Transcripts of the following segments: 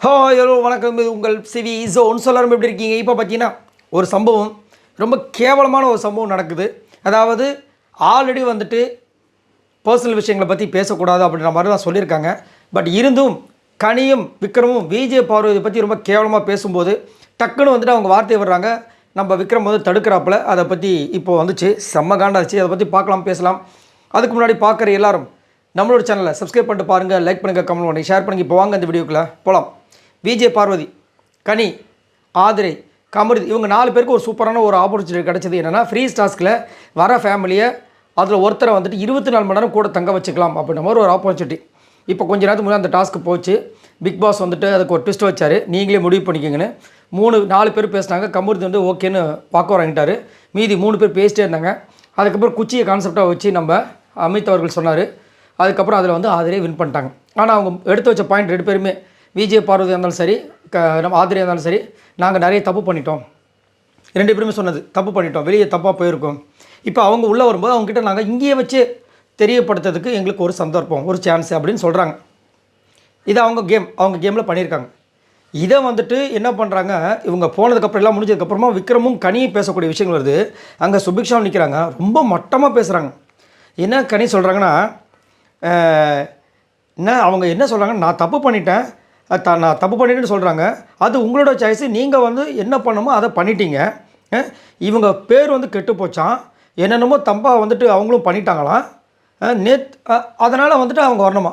Hi hello வணக்கம். இது உங்கள் சிவி ஜோன். சொல்லாரும் எப்படி இருக்கீங்க? இப்போ பார்த்தீங்கன்னா ஒரு சம்பவம், ரொம்ப கேவலமான ஒரு சம்பவம் நடக்குது. அதாவது ஆல்ரெடி வந்துட்டு பர்சனல் விஷயங்களை பற்றி பேசக்கூடாது அப்படின்ற மாதிரி தான் சொல்லியிருக்காங்க. பட் இருந்தும் கனியும் விக்ரமும் விஜய் பார்வதி பற்றி ரொம்ப கேவலமாக பேசும்போது டக்குன்னு வந்துட்டு அவங்க வார்த்தை விடுறாங்க. நம்ம விக்ரம் வந்து தடுக்கிறாப்புல. அதை பற்றி இப்போது வந்துச்சு, செம்ம காண்டாச்சு. அதை பற்றி பார்க்கலாம், பேசலாம். அதுக்கு முன்னாடி பார்க்குற எல்லாரும் நம்மளோட சேனலை சப்ஸ்கிரைப் பண்ணிட்டு பாருங்கள், லைக் பண்ணுங்கள், கமெண்ட் பண்ணி ஷேர் பண்ணுங்கள். இப்போ வாங்க இந்த வீடியோக்குள்ளே போகலாம். விஜய் பார்வதி, கனி, ஆதிரை, கமருதி இவங்க 4 பேருக்கு ஒரு சூப்பரான ஒரு ஆப்பர்ச்சுனிட்டி கிடச்சிது. என்னென்னா ஃப்ரீ டாஸ்கில் வர ஃபேமிலியை அதில் ஒருத்தரை வந்துட்டு 24 மணி நேரம் கூட தங்க வச்சுக்கலாம் அப்படின்ற மாதிரி ஒரு ஆப்பர்ச்சுனிட்டி. இப்போ கொஞ்ச நேரத்துக்கு முன்னாடி அந்த டாஸ்க்கு போச்சு. பிக் பாஸ் வந்துட்டு அதுக்கு ஒரு ட்விஸ்ட் வச்சார், நீங்களே முடிவு பண்ணிக்கோங்கன்னு. 4 பேர் பேசினாங்க. கமருதி வந்து ஓகேன்னு வாக்கு வாங்கிட்டார். மீதி 3 பேர் பேசிட்டே இருந்தாங்க. அதுக்கப்புறம் குச்சியை கான்செப்டாக வச்சு நம்ம அமித் அவர்கள் சொன்னார். அதுக்கப்புறம் அதில் வந்து ஆதிரை வின் பண்ணிட்டாங்க. ஆனால் அவங்க எடுத்து வச்ச பாயிண்ட் 2 பேருமே, விஜய் பார்வதியாக இருந்தாலும் சரி, நம்ம ஆதிரியாக இருந்தாலும் சரி, நாங்கள் நிறைய தப்பு பண்ணிட்டோம். 2 பேருமே சொன்னது தப்பு பண்ணிட்டோம், வெளியே தப்பாக போயிருக்கோம். இப்போ அவங்க உள்ளே வரும்போது அவங்ககிட்ட நாங்கள் இங்கேயே வச்சு தெரியப்படுத்துறதுக்கு எங்களுக்கு ஒரு சந்தர்ப்பம், ஒரு சான்ஸ் அப்படின்னு சொல்கிறாங்க. இதை அவங்க கேமில் பண்ணியிருக்காங்க. இதை வந்துட்டு என்ன பண்ணுறாங்க, இவங்க போனதுக்கப்புறம் எல்லாம் முடிஞ்சதுக்கப்புறமா விக்ரமும் கனியும் பேசக்கூடிய விஷயங்கள் வருது. அங்கே சுபிக்ஷாவும் நிற்கிறாங்க, ரொம்ப மட்டமாக பேசுகிறாங்க. என்ன கனி சொல்கிறாங்கன்னா, அவங்க என்ன சொல்கிறாங்க, நான் தப்பு பண்ணிட்டேன்னு சொல்கிறாங்க. அது உங்களோட சாய்ஸு, நீங்கள் வந்து என்ன பண்ணணுமோ அதை பண்ணிட்டீங்க. இவங்க பேர் வந்து கெட்டு போச்சான், என்னென்னமோ தப்பாக வந்துட்டு அவங்களும் பண்ணிட்டாங்களாம். அதனால் வந்துட்டு அவங்க வரணுமா.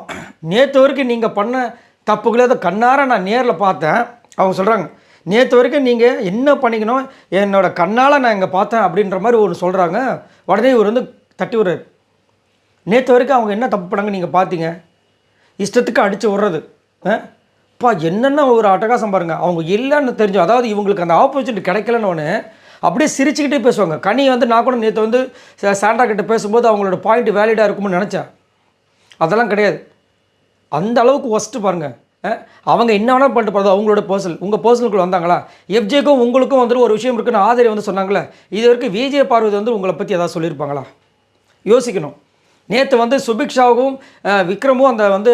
நேற்று வரைக்கும் நீங்கள் பண்ண தப்புகளே அதை கண்ணார நான் நேரில் பார்த்தேன். அவங்க சொல்கிறாங்க, நேற்று வரைக்கும் நீங்கள் என்ன பண்ணிக்கணும் என்னோடய கண்ணால் நான் இங்கே பார்த்தேன் அப்படின்ற மாதிரி ஒன்று சொல்கிறாங்க. உடனே இவர் வந்து தட்டி விடுறாரு. நேற்று வரைக்கும் அவங்க என்ன தப்பு பண்ணாங்க நீங்கள் பார்த்தீங்க, இஷ்டத்துக்கு அடித்து விட்றது. என்னென்ன ஒரு அட்டகாசம் பாருங்கள். அவங்க இல்லைன்னு தெரிஞ்சோம், அதாவது இவங்களுக்கு அந்த ஆப்பர்ச்சுனிட்டி கிடைக்கலன்னு ஒன்று அப்படியே சிரிச்சுக்கிட்டே பேசுவாங்க. கனி வந்து நான் கூட நேற்று வந்து சாண்டா கிட்ட பேசும்போது அவங்களோட பாயிண்ட் வேலிடாக இருக்கும்னு நினச்சேன். அதெல்லாம் கிடையாது. அந்த அளவுக்கு ஒஸ்ட்டு பாருங்கள். அவங்க என்ன வேணால் பண்ணிட்டு போகிறது, அவங்களோட உங்கள் பர்சனலுக்குள்ள வந்தாங்களா? எஃப்ஜேக்கும் உங்களுக்கும் வந்துட்டு ஒரு விஷயம் இருக்குன்னு ஆதிரை வந்து சொன்னாங்களே, இது வரைக்கும் விஜய் பார்வதி வந்து உங்களை பற்றி எதாவது சொல்லியிருப்பாங்களா? யோசிக்கணும். நேற்று வந்து சுபிக்ஷாவும் விக்ரமும் அந்த வந்து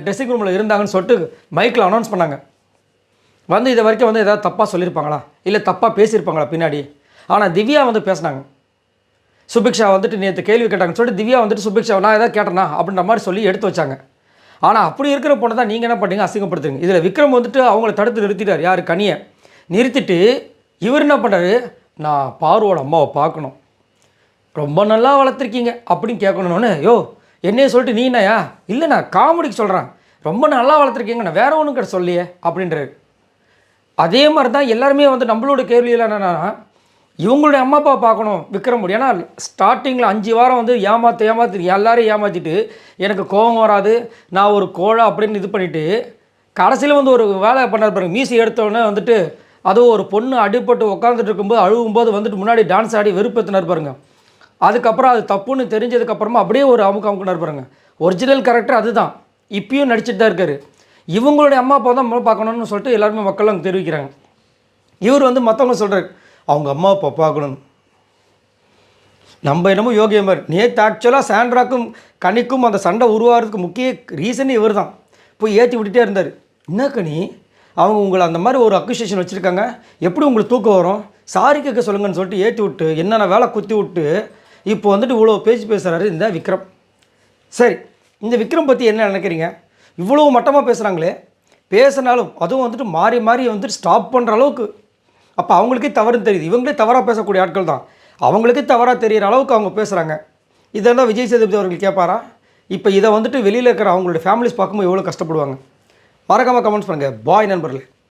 ட்ரெஸ்ஸிங் ரூமில் இருந்தாங்கன்னு சொல்லிட்டு மைக்கில் அனௌன்ஸ் பண்ணாங்க. வந்து இது வரைக்கும் வந்து எதாவது தப்பாக சொல்லியிருப்பாங்களா, இல்லை தப்பாக பேசியிருப்பாங்களா பின்னாடி? ஆனால் திவ்யா வந்து பேசினாங்க. சுபிக்ஷா வந்துட்டு நேற்று கேள்வி கேட்டாங்கன்னு சொல்லிட்டு திவ்யா வந்துட்டு சுபிக்ஷா நான் எதாவது கேட்டேனா அப்படின்ற மாதிரி சொல்லி எடுத்து வச்சாங்க. ஆனால் அப்படி இருக்கிற பொண்ணை தான் நீங்கள் என்ன பண்ணீங்க, அசிங்கப்படுத்துங்க. இதில் விக்ரம் வந்துட்டு அவங்கள தடுத்து நிறுத்திட்டார். யார்? கனியை நிறுத்திட்டு இவர் என்ன பண்ணுறாரு, நான் பார்வோட அம்மாவை பார்க்கணும், ரொம்ப நல்லா வளர்த்துருக்கீங்க அப்படின்னு கேட்கணுன்னு. என்னையே சொல்லிட்டு நீ என்னையா? இல்லை, நான் காமெடிக்கு சொல்கிறேன், ரொம்ப நல்லா வளர்த்துருக்கீங்க, நான் வேறு ஒன்றும் கிட்ட சொல்லியே அப்படின்றாரு. அதே மாதிரி தான் எல்லாருமே வந்து நம்மளோட கேள்வியில் என்னென்னா, இவங்களுடைய அம்மா அப்பா பார்க்கணும் விக்ரம். ஏன்னா ஸ்டார்டிங்கில் 5 வாரம் வந்து ஏமாற்றி எல்லாரையும் ஏமாற்றிட்டு எனக்கு கோபம் வராது, நான் ஒரு கோழை அப்படின்னு இது பண்ணிவிட்டு கடைசியில் வந்து ஒரு வேலை பண்ணார் பாருங்க. மீசி எடுத்தோடனே வந்துட்டு அதுவும் ஒரு பொண்ணு அடிப்பட்டு உட்காந்துட்டு இருக்கும்போது அழுகும்போது வந்துட்டு முன்னாடி டான்ஸ் ஆடி வெறுப்பேற்றினார் பாருங்க. அதுக்கப்புறம் அது தப்புன்னு தெரிஞ்சதுக்கப்புறமா அப்படியே ஒரு அமுக்குனார் பாருங்க. ஒரிஜினல் கேரக்டர் அதுதான். இப்பயும் நடிச்சிட்டு தான் இருக்கார். இவங்களுடைய அம்மா அப்பா தான் பார்க்கணுன்னு சொல்லிட்டு எல்லாருமே மக்கள் அங்கே தெரிவிக்கிறாங்க. இவர் வந்து மற்றவங்க சொல்கிறார், அவங்க அம்மா அப்பா பார்க்கணும். நம்ம என்னமோ யோகிய மாதிரி. நேற்று ஆக்சுவலாக சாண்ட்ராக்கும் கனிக்கும் அந்த சண்டை உருவாகிறதுக்கு முக்கிய ரீசன் இவர் தான். போய் ஏற்றி விட்டுட்டே இருந்தார். என்ன கனி, அவங்க உங்களை அந்த மாதிரி ஒரு அக்யூசியேஷன் வச்சுருக்காங்க, எப்படி உங்களுக்கு தூக்கம் வரும், சாரி கேட்க சொல்லுங்கன்னு சொல்லிட்டு ஏற்றி விட்டு என்னென்ன வேலை குத்தி விட்டு இப்போ வந்துட்டு இவ்வளோ பேசுகிறாரு இந்த விக்ரம். சரி, இந்த விக்ரம் பற்றி என்ன நினைக்கிறீங்க? இவ்வளோ மட்டமாக பேசுகிறாங்களே, பேசினாலும் அதுவும் வந்துட்டு மாறி வந்துட்டு ஸ்டாப் பண்ணுற அளவுக்கு. அப்போ அவங்களுக்கே தவறுன்னு தெரியுது. இவங்களே தவறாக பேசக்கூடிய ஆட்கள் தான். அவங்களுக்கே தவறாக தெரிகிற அளவுக்கு அவங்க பேசுகிறாங்க. இதெல்லாம் விஜய் சேதுபதி அவர்கள் கேட்பாரா? இப்போ இதை வந்துட்டு வெளியில் இருக்கிற அவங்களோட ஃபேமிலிஸ் பார்க்கும்போது எவ்வளோ கஷ்டப்படுவாங்க. மறக்காமல் கமெண்ட்ஸ் பண்ணுங்கள். பாய் நண்பர்களே.